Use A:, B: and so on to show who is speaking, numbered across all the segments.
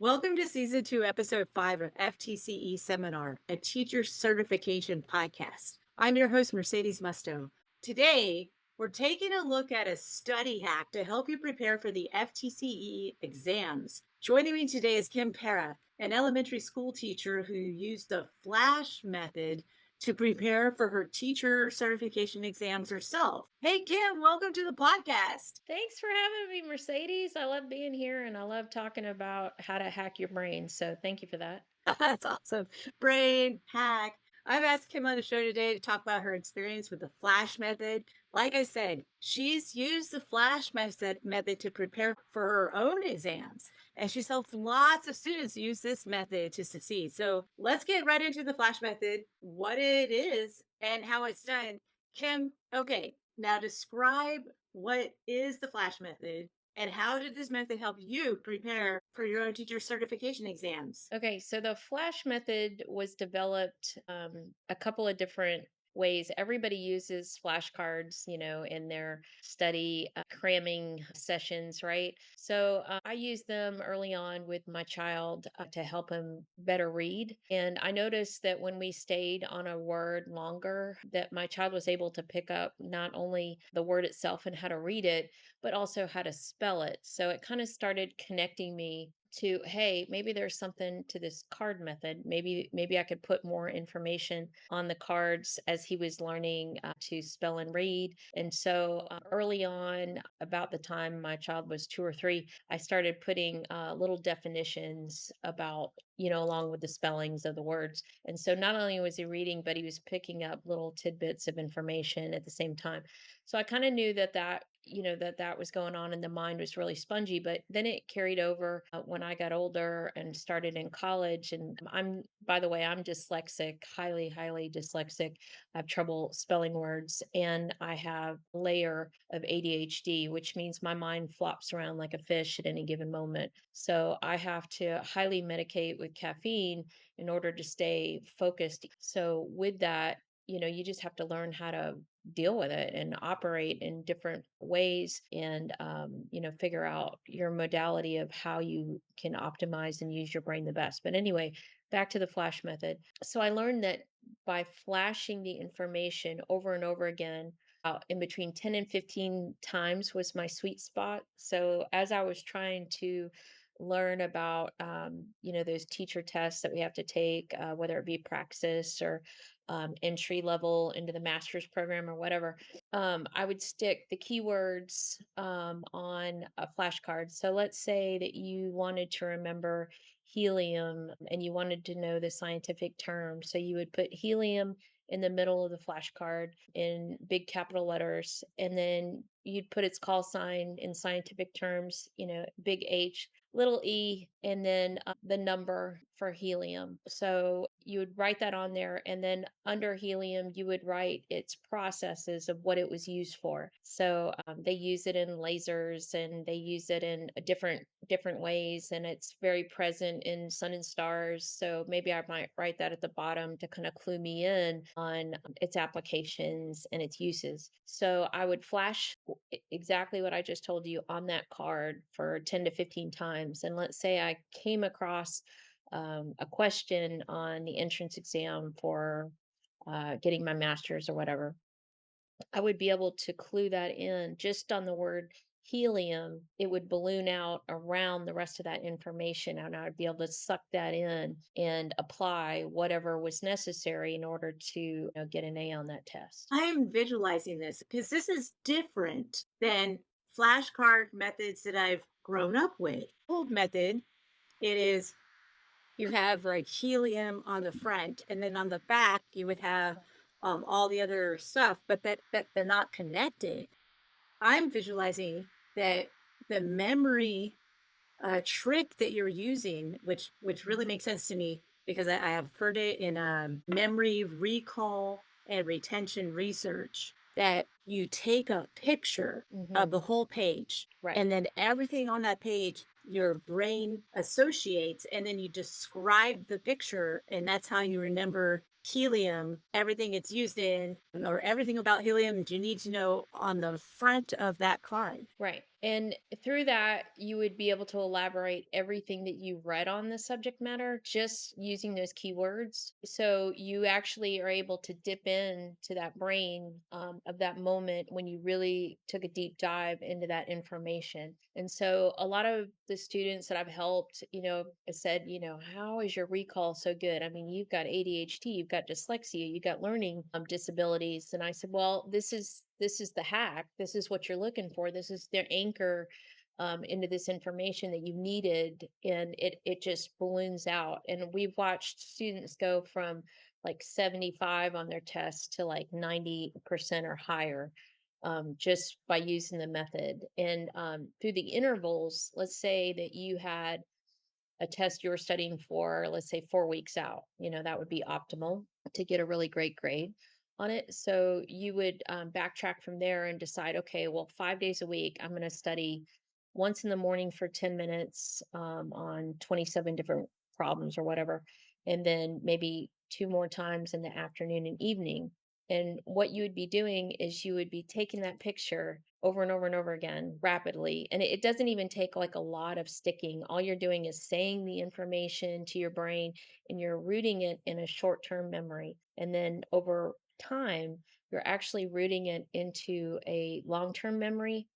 A: Welcome to Season 2, Episode 5 of FTCE Seminar, a teacher certification podcast. I'm your host, Mercedes Musto. Today, we're taking a look at a study hack to help you prepare for the FTCE exams. Joining me today is Kim Para, an elementary school teacher who used the FLASH method to prepare for her teacher certification exams herself. Hey, Kim, welcome to the podcast.
B: Thanks for having me, Mercedes. I love being here and I love talking about how to hack your brain. So thank you for that.
A: That's awesome. Brain hack. I've asked Kim on the show today to talk about her experience with the FLASH method. Like I said, she's used the FLASH method to prepare for her own exams, and she's helped lots of students use this method to succeed. So let's get right into the FLASH method, what it is, and how it's done. Kim, okay, now describe what is the FLASH method and how did this method help you prepare for your own teacher certification exams?
B: Okay, so the flash method was developed a couple of different ways. Everybody uses flashcards, in their study cramming sessions, right? So I used them early on with my child to help him better read. And I noticed that when we stayed on a word longer, that my child was able to pick up not only the word itself and how to read it, but also how to spell it. So it kind of started connecting me to, hey, maybe there's something to this card method. Maybe I could put more information on the cards as he was learning to spell and read. And so early on, about the time my child was 2 or 3, I started putting little definitions about, along with the spellings of the words. And so not only was he reading, but he was picking up little tidbits of information at the same time. So I kind of knew that was going on and the mind was really spongy, but then it carried over when I got older and started in college. And by the way, I'm dyslexic, highly dyslexic. I have trouble spelling words and I have a layer of ADHD, which means my mind flops around like a fish at any given moment. So I have to highly medicate with caffeine in order to stay focused. So with that, you just have to learn how to deal with it and operate in different ways and figure out your modality of how you can optimize and use your brain the best. But anyway, back to the flash method. So I learned that by flashing the information over and over again, in between 10 and 15 times was my sweet spot. So as I was trying to learn about those teacher tests that we have to take, whether it be praxis or entry level into the master's program or whatever, I would stick the keywords on a flashcard. So let's say that you wanted to remember helium and you wanted to know the scientific term. So you would put helium in the middle of the flashcard in big capital letters, and then you'd put its call sign in scientific terms, big H, little e, and then the number for helium. So you would write that on there, and then under helium, you would write its processes of what it was used for. So they use it in lasers, and they use it in a different ways, and it's very present in sun and stars. So maybe I might write that at the bottom to kind of clue me in on its applications and its uses. So I would flash exactly what I just told you on that card for 10 to 15 times. And let's say I came across a question on the entrance exam for getting my master's or whatever, I would be able to clue that in just on the word helium. It would balloon out around the rest of that information, and I would be able to suck that in and apply whatever was necessary in order to get an A on that test.
A: I am visualizing this because this is different than flashcard methods that I've grown up with. Old method, it is you have like helium on the front, and then on the back you would have all the other stuff, but that they're not connected. I'm visualizing that the memory trick that you're using, which really makes sense to me because I have heard it in memory recall and retention research, that you take a picture
B: Hmm.
A: of the whole page
B: Right.
A: and then everything on that page your brain associates, and then you describe the picture, and that's how you remember helium, everything it's used in, or everything about helium that you need to know on the front of that card.
B: Right. And through that, you would be able to elaborate everything that you read on the subject matter just using those keywords. So you actually are able to dip into that brain of that moment when you really took a deep dive into that information. And so a lot of the students that I've helped, said, how is your recall so good? I mean, you've got ADHD, you've got dyslexia, you've got learning disabilities. And I said, well, this is the hack. This is what you're looking for. This is their anchor into this information that you needed, and it just balloons out. And we've watched students go from like 75 on their test to like 90% or higher, just by using the method. And through the intervals, let's say that you had a test you were studying for, let's say 4 weeks out, that would be optimal to get a really great grade on it. So you would backtrack from there and decide, okay, well, 5 days a week, I'm going to study once in the morning for 10 minutes on 27 different problems or whatever. And then maybe two more times in the afternoon and evening. And what you would be doing is you would be taking that picture over and over and over again rapidly. And it doesn't even take like a lot of sticking. All you're doing is saying the information to your brain and you're rooting it in a short term memory. And then over time, you're actually rooting it into a long term memory,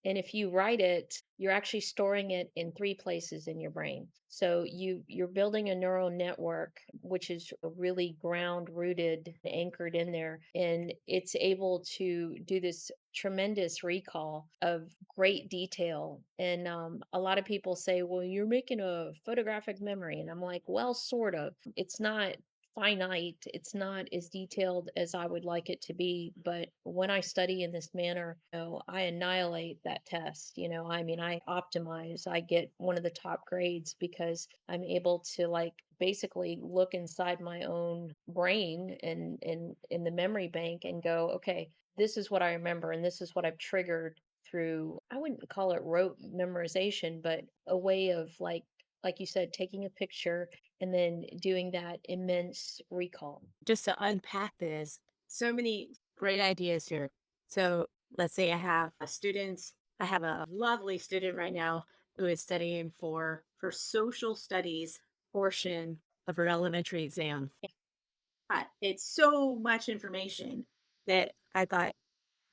B: and if you write it, you're actually storing it in three places in your brain. So you're building a neural network, which is really ground rooted, anchored in there, and it's able to do this tremendous recall of great detail. And a lot of people say, well, you're making a photographic memory. And I'm like, well, sort of. It's not finite. It's not as detailed as I would like it to be. But when I study in this manner, I annihilate that test. I mean, I optimize, I get one of the top grades because I'm able to like basically look inside my own brain and in the memory bank and go, okay, this is what I remember and this is what I've triggered through, I wouldn't call it rote memorization, but a way of like you said, taking a picture and then doing that immense recall.
A: Just to unpack this, so many great ideas here. So let's say I have a student, I have a lovely student right now who is studying for her social studies portion of her elementary exam. It's so much information that I thought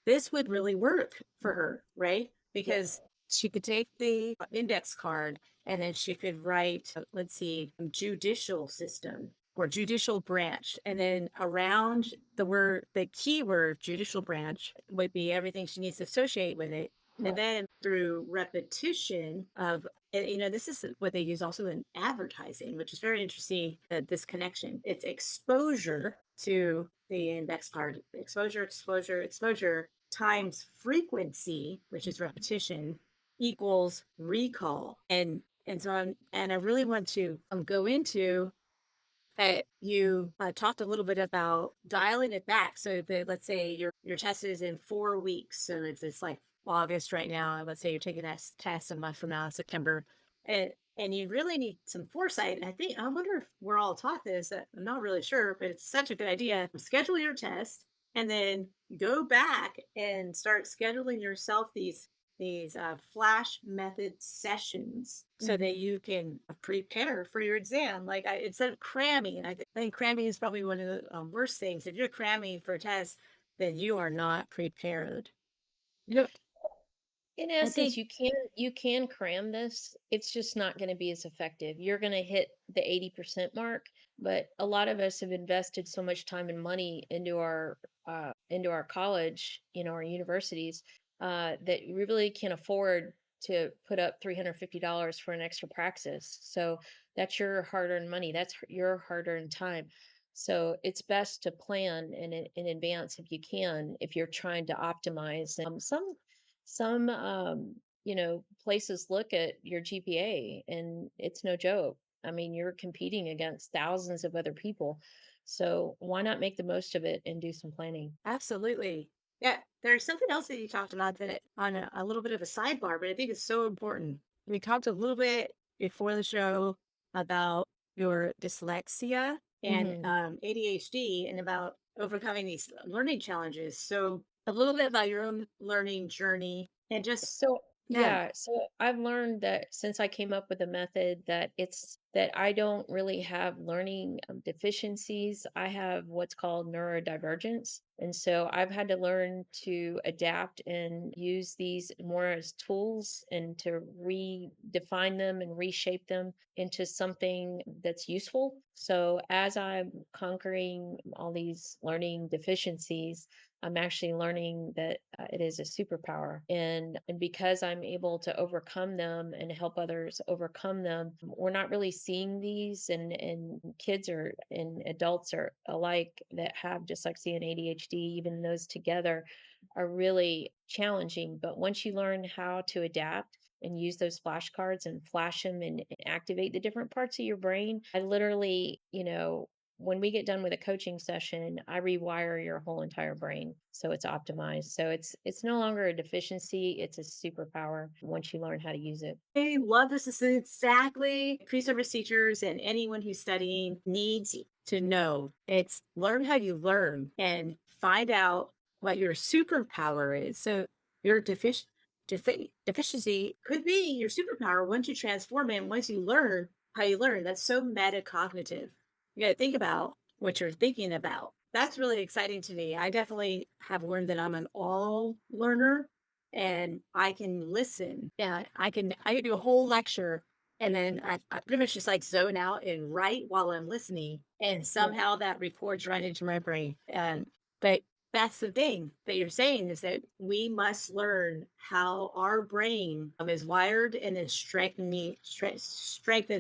A: this would really work for her, right? Because
B: Yes.
A: she could take the index card and then she could write, let's see, judicial system or judicial branch. And then around the word, the keyword judicial branch would be everything she needs to associate with it. And then through repetition of, and, this is what they use also in advertising, which is very interesting, this connection. It's exposure to the index card, exposure, exposure, exposure times frequency, which is repetition, equals recall. And I really want to go into that you talked a little bit about dialing it back. So that let's say your test is in 4 weeks, so it's like August right now. Let's say you're taking that test a month from now, September, and you really need some foresight. And I wonder if we're all taught this. I'm not really sure, but it's such a good idea. Schedule your test and then go back and start scheduling yourself these flash method sessions so that
B: Mhm.
A: you can prepare for your exam. Like instead of cramming, I think cramming is probably one of the worst things. If you're cramming for a test, then you are not prepared. You know,
B: In
A: I
B: essence,
A: think
B: you can cram this. It's just not going to be as effective. You're going to hit the 80% mark, but a lot of us have invested so much time and money into our college, our universities, that we really can't afford to put up $350 for an extra praxis. So that's your hard-earned money. That's your hard-earned time. So it's best to plan in advance if you can, if you're trying to optimize. Some places look at your GPA and it's no joke. I mean, you're competing against thousands of other people. So why not make the most of it and do some planning?
A: absolutely. Yeah, there's something else that you talked about that on a little bit of a sidebar, but I think it's so important. We talked a little bit before the show about your dyslexia and
B: Hmm.
A: ADHD and about overcoming these learning challenges. So, a little bit about your own learning journey and just
B: So
A: Yeah.
B: Yeah, so I've learned that since I came up with a method that it's that I don't really have learning deficiencies. I have what's called neurodivergence. And so I've had to learn to adapt and use these more as tools and to redefine them and reshape them into something that's useful. So as I'm conquering all these learning deficiencies, I'm actually learning that it is a superpower, and because I'm able to overcome them and help others overcome them, we're not really seeing these, and kids are and adults are alike that have dyslexia and ADHD. Even those together are really challenging. But once you learn how to adapt and use those flashcards and flash them and activate the different parts of your brain, I literally, when we get done with a coaching session, I rewire your whole entire brain so it's optimized. So it's no longer a deficiency, it's a superpower once you learn how to use it.
A: I love this. This is exactly pre-service teachers and anyone who's studying needs to know. It's learn how you learn and find out what your superpower is. So your deficiency could be your superpower once you transform it. And once you learn how you learn, that's so metacognitive. You got to think about what you're thinking about. That's really exciting to me. I definitely have learned that I'm an all learner and I can listen. Yeah, I can do a whole lecture and then I pretty much just like zone out and write while I'm listening. And
B: Yeah.
A: somehow that records right into my brain. And but that's the thing that you're saying is that we must learn how our brain is wired and then strengthen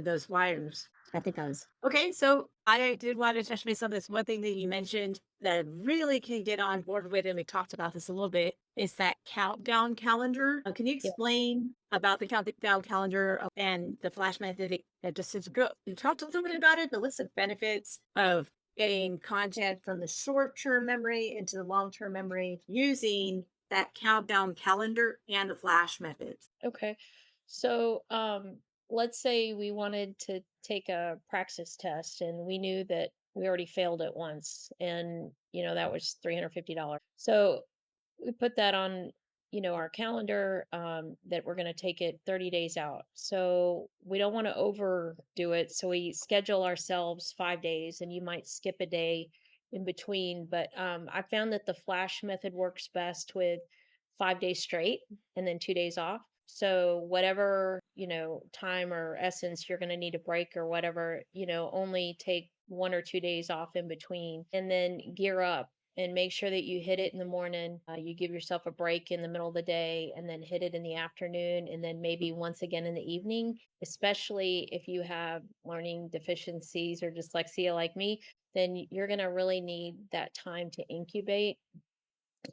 A: those wires. I think I was okay. So I did want to touch base on this one thing that you mentioned that I really can get on board with, and we talked about this a little bit, is that countdown calendar. Can you
B: Yeah.
A: explain about the countdown calendar and the flash method? That just is good. You talked a little bit about it, but what's the benefits of getting content from the short-term memory into the long-term memory using that countdown calendar and the flash methods?
B: Okay. So, let's say we wanted to take a praxis test and we knew that we already failed it once and, that was $350. So we put that on, our calendar, that we're going to take it 30 days out. So we don't want to overdo it. So we schedule ourselves 5 days and you might skip a day in between. But I found that the flash method works best with 5 days straight and then 2 days off. So whatever, time or essence you're going to need a break or whatever, only take 1 or 2 days off in between and then gear up and make sure that you hit it in the morning. You give yourself a break in the middle of the day and then hit it in the afternoon and then maybe once again in the evening, especially if you have learning deficiencies or dyslexia like me, then you're going to really need that time to incubate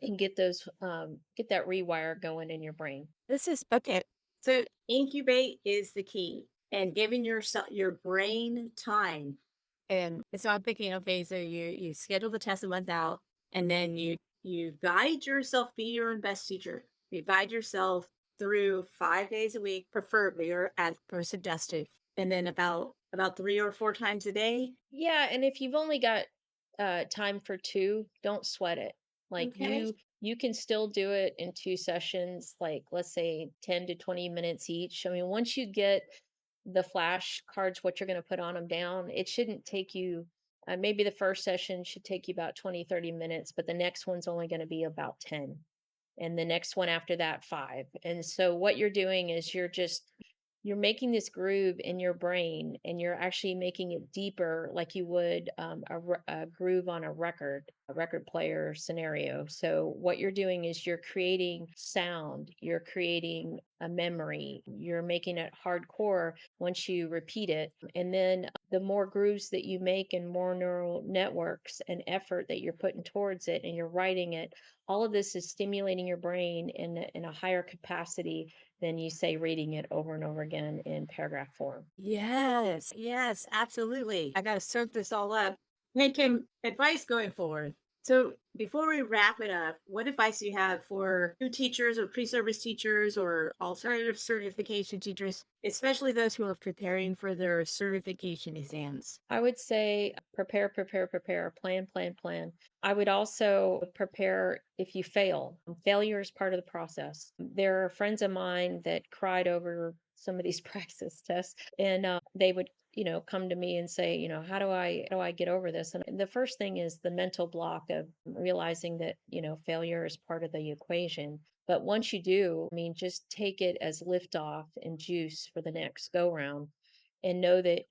B: and get that rewire going in your brain.
A: This is okay. So incubate is the key and giving your brain time. And so I'm thinking, okay, so you schedule the test a month out and then you guide yourself, be your own best teacher. You guide yourself through 5 days a week, preferably or as per suggested. And then about 3 or 4 times a day.
B: Yeah, and if you've only got time for two, don't sweat it. Like
A: Okay.
B: you can still do it in two sessions, like let's say 10 to 20 minutes each. I mean, once you get the flash cards, what you're going to put on them down, it shouldn't take you maybe the first session should take you about 20, 30 minutes, but the next one's only going to be about 10. And the next one after that, 5. And so what you're doing is you're making this groove in your brain and you're actually making it deeper like you would a groove on a record player scenario. So what you're doing is you're creating sound, you're creating a memory, you're making it hardcore once you repeat it. And then the more grooves that you make and more neural networks and effort that you're putting towards it and you're writing it, all of this is stimulating your brain in a higher capacity than you say reading it over and over again in paragraph form.
A: Yes, absolutely. I got to soak this all up. Make him advice going forward. So before we wrap it up, what advice do you have for new teachers or pre-service teachers or alternative certification teachers, especially those who are preparing for their certification exams?
B: I would say prepare, prepare, prepare, plan, plan, plan. I would also prepare if you fail. Failure is part of the process. There are friends of mine that cried over some of these praxis tests, and they would, come to me and say, how do I get over this? And the first thing is the mental block of realizing that, failure is part of the equation. But once you do, I mean, just take it as liftoff and juice for the next go round and know that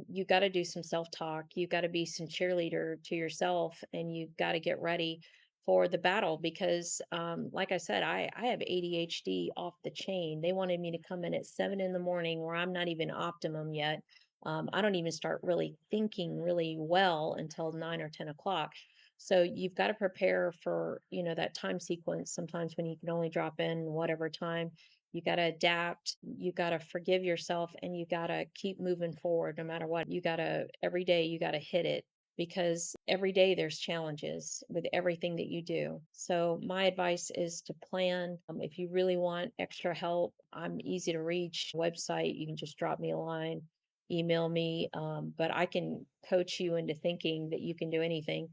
B: you got to do some self talk. You got to be some cheerleader to yourself, and you got to get ready for the battle because, like I said, I have ADHD off the chain. They wanted me to come in at 7 in the morning where I'm not even optimum yet. I don't even start really thinking really well until 9 or 10 o'clock. So you've got to prepare for, that time sequence sometimes when you can only drop in whatever time. You got to adapt, you got to forgive yourself, and you got to keep moving forward no matter what. You got to, every day, you got to hit it because every day there's challenges with everything that you do. So, my advice is to plan. If you really want extra help, I'm easy to reach. Website, you can just drop me a line, email me, but I can coach you into thinking that you can do anything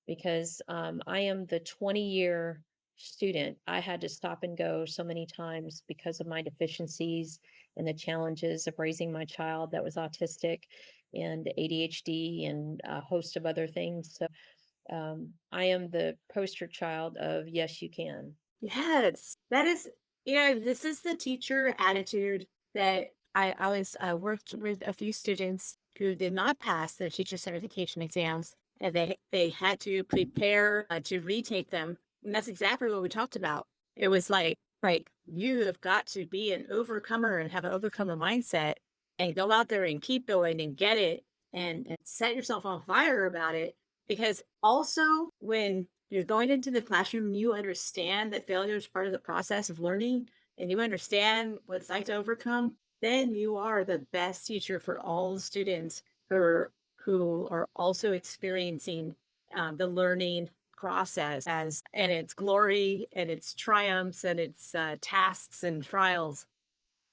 B: because I am the 20-year student. I had to stop and go so many times because of my deficiencies and the challenges of raising my child that was autistic and ADHD and a host of other things. So I am the poster child of yes, you can.
A: Yes, that is, this is the teacher attitude that I always worked with a few students who did not pass their teacher certification exams, and they had to prepare to retake them. And that's exactly what we talked about. It was like you have got to be an overcomer and have an overcomer mindset, and go out there and keep going and get it, and set yourself on fire about it. Because also when you're going into the classroom, you understand that failure is part of the process of learning, and you understand what it's like to overcome, then you are the best teacher for all the students who are also experiencing the learning process as and its glory and its triumphs and its tasks and trials.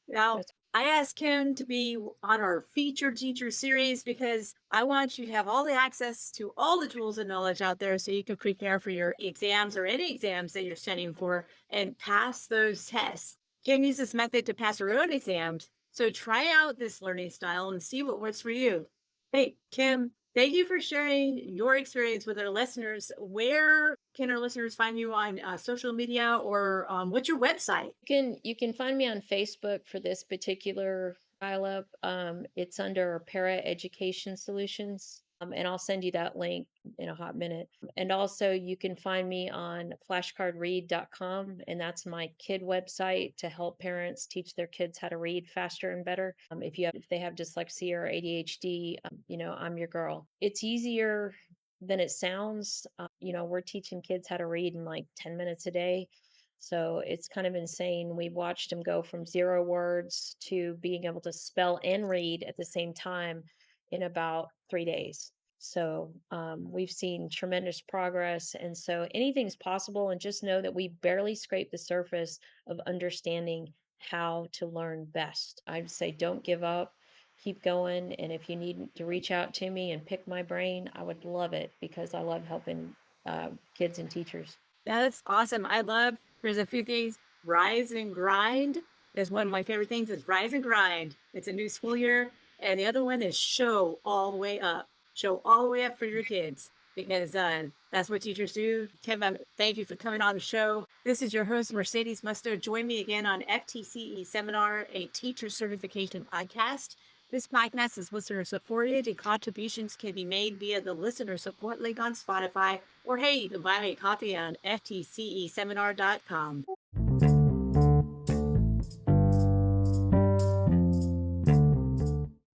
A: Now,
B: That's
A: I asked him to be on our featured teacher series because I want you to have all the access to all the tools and knowledge out there so you can prepare for your exams or any exams that you're studying for and pass those tests. You can use this method to pass your own exams. So try out this learning style and see what works for you. Hey, Kim, thank you for sharing your experience with our listeners. Where can our listeners find you on social media or what's your website?
B: you can find me on Facebook for this particular dial-up. It's under Para Education Solutions, and I'll send you that link in a hot minute. And also, you can find me on flashcardread.com, and that's my kid website to help parents teach their kids how to read faster and better. If they have dyslexia or ADHD, I'm your girl. It's easier than it sounds. We're teaching kids how to read in like 10 minutes a day, so it's kind of insane. We watched him go from 0 words to being able to spell and read at the same time in about 3 days. So we've seen tremendous progress. And so anything's possible. And just know that we barely scrape the surface of understanding how to learn best. I'd say don't give up, keep going. And if you need to reach out to me and pick my brain, I would love it because I love helping kids and teachers.
A: That's awesome. There's a few things. Rise and grind is one of my favorite things is rise and grind. It's a new school year. And the other one is show all the way up. Show all the way up for your kids because that's what teachers do. Kim, thank you for coming on the show. This is your host, Mercedes Musto. Join me again on FTCE Seminar, a teacher certification podcast. This podcast is listener supported and contributions can be made via the listener support link on Spotify or hey, you can buy me a coffee on ftceseminar.com.